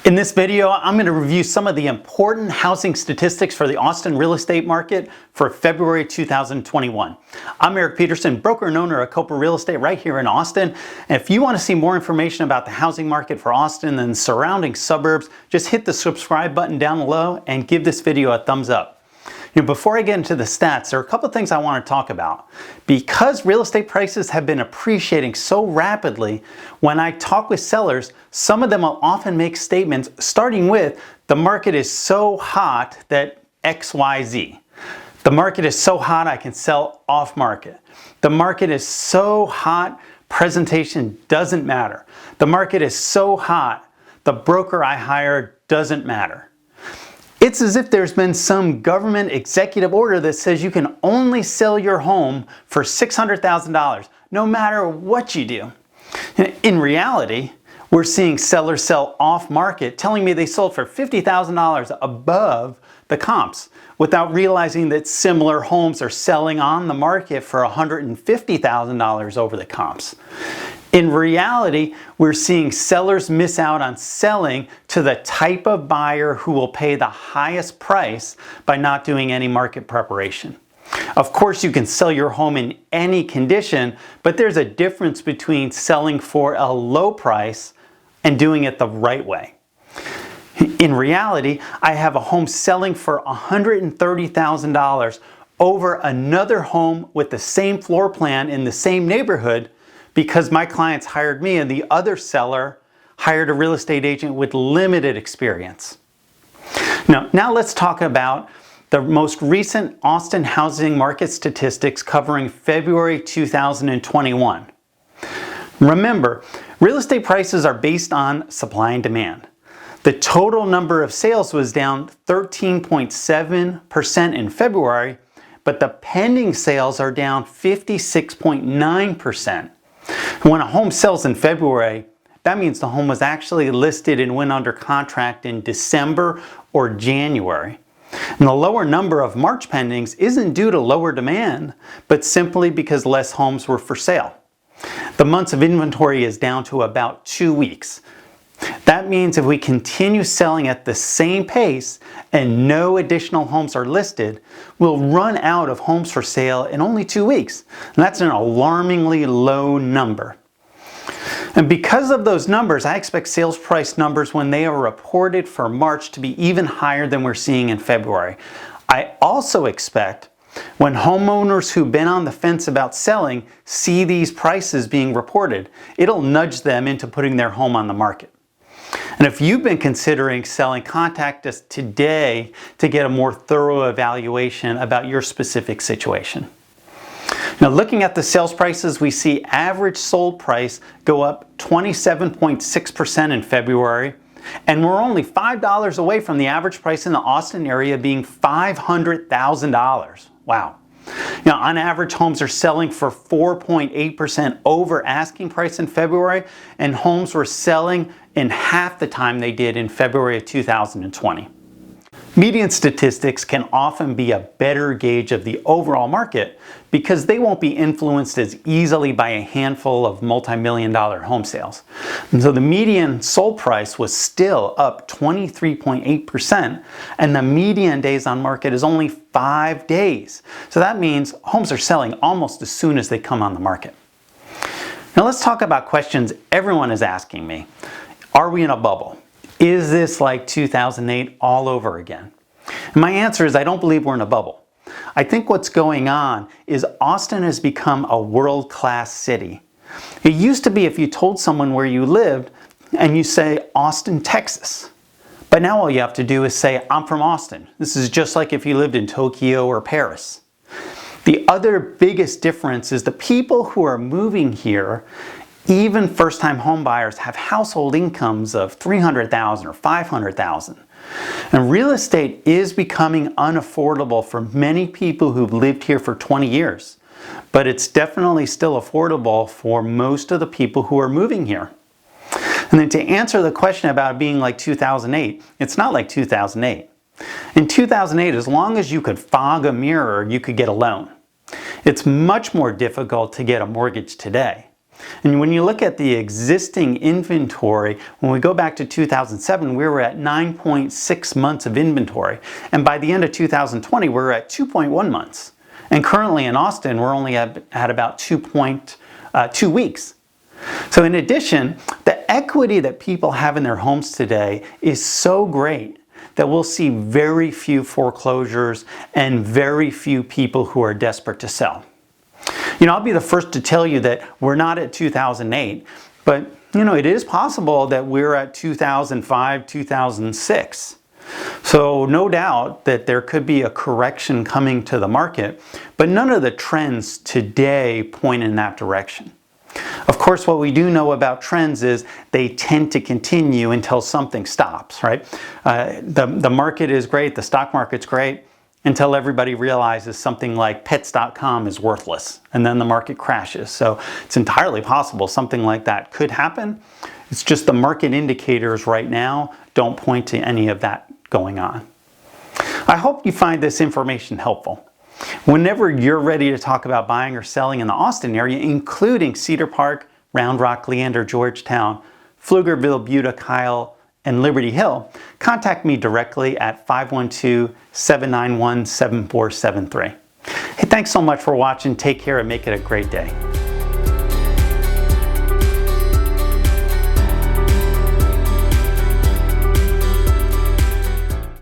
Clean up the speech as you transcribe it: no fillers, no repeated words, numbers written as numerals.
In this video, I'm going to review some of the important housing statistics for the Austin real estate market for February 2021. I'm Joyce Peterson, broker and owner of Kopa Real Estate right here in Austin. And if you want to see more information about the housing market for Austin and surrounding suburbs, just hit the subscribe button down below and give this video a thumbs up. Before I get into the stats, there are a couple of things I want to talk about. Because real estate prices have been appreciating so rapidly, when I talk with sellers, some of them will often make statements starting with, the market is so hot that XYZ. The market is so hot I can sell off market. The market is so hot, presentation doesn't matter. The market is so hot, the broker I hired doesn't matter. It's as if there's been some government executive order that says you can only sell your home for $600,000, no matter what you do. In reality, we're seeing sellers sell off market, telling me they sold for $50,000 above the comps, without realizing that similar homes are selling on the market for $150,000 over the comps. In reality, we're seeing sellers miss out on selling to the type of buyer who will pay the highest price by not doing any market preparation. Of course, you can sell your home in any condition, but there's a difference between selling for a low price and doing it the right way. In reality, I have a home selling for $130,000 over another home with the same floor plan in the same neighborhood, because my clients hired me and the other seller hired a real estate agent with limited experience. Now let's talk about the most recent Austin housing market statistics covering February 2021. Remember, real estate prices are based on supply and demand. The total number of sales was down 13.7% in February, but the pending sales are down 56.9%. When a home sells in February, that means the home was actually listed and went under contract in December or January. And the lower number of March pendings isn't due to lower demand, but simply because less homes were for sale. The months of inventory is down to about 2 weeks. That means if we continue selling at the same pace and no additional homes are listed, we'll run out of homes for sale in only 2 weeks. And that's an alarmingly low number. And because of those numbers, I expect sales price numbers when they are reported for March to be even higher than we're seeing in February. I also expect when homeowners who've been on the fence about selling see these prices being reported, it'll nudge them into putting their home on the market. And if you've been considering selling, contact us today to get a more thorough evaluation about your specific situation. Now, looking at the sales prices, we see average sold price go up 27.6% in February, and we're only $5 away from the average price in the Austin area being $500,000. Wow. On average, homes are selling for 4.8% over asking price in February, and homes were selling in half the time they did in February of 2020. Median statistics can often be a better gauge of the overall market because they won't be influenced as easily by a handful of multi-million-dollar home sales. And so the median sold price was still up 23.8%, and the median days on market is only 5 days. So that means homes are selling almost as soon as they come on the market. Now let's talk about questions everyone is asking me. Are we in a bubble? Is this like 2008 all over again? And my answer is I don't believe we're in a bubble. I think what's going on is Austin has become a world-class city. It used to be if you told someone where you lived and you say Austin, Texas. But now all you have to do is say I'm from Austin. This is just like if you lived in Tokyo or Paris. The other biggest difference is the people who are moving here, even first-time home buyers, have household incomes of $300,000 or $500,000. And real estate is becoming unaffordable for many people who've lived here for 20 years. But it's definitely still affordable for most of the people who are moving here. And then to answer the question about being like 2008, it's not like 2008. In 2008, as long as you could fog a mirror, you could get a loan. It's much more difficult to get a mortgage today. And when you look at the existing inventory, when we go back to 2007, we were at 9.6 months of inventory. And by the end of 2020, we're at 2.1 months. And currently in Austin, we're only at about 2 weeks. So in addition, the equity that people have in their homes today is so great that we'll see very few foreclosures and very few people who are desperate to sell. I'll be the first to tell you that we're not at 2008, but it is possible that we're at 2005, 2006. So no doubt that there could be a correction coming to the market, but none of the trends today point in that direction. Of course, what we do know about trends is they tend to continue until something stops, right? The market is great, the stock market's great, until everybody realizes something like pets.com is worthless, and then the market crashes. So it's entirely possible something like that could happen. It's just the market indicators right now don't point to any of that going on. I hope you find this information helpful. Whenever you're ready to talk about buying or selling in the Austin area, including Cedar Park, Round Rock, Leander, Georgetown, Pflugerville, Buda, Kyle, and Liberty Hill, contact me directly at 512-791-7473. Hey, thanks so much for watching. Take care and make it a great day.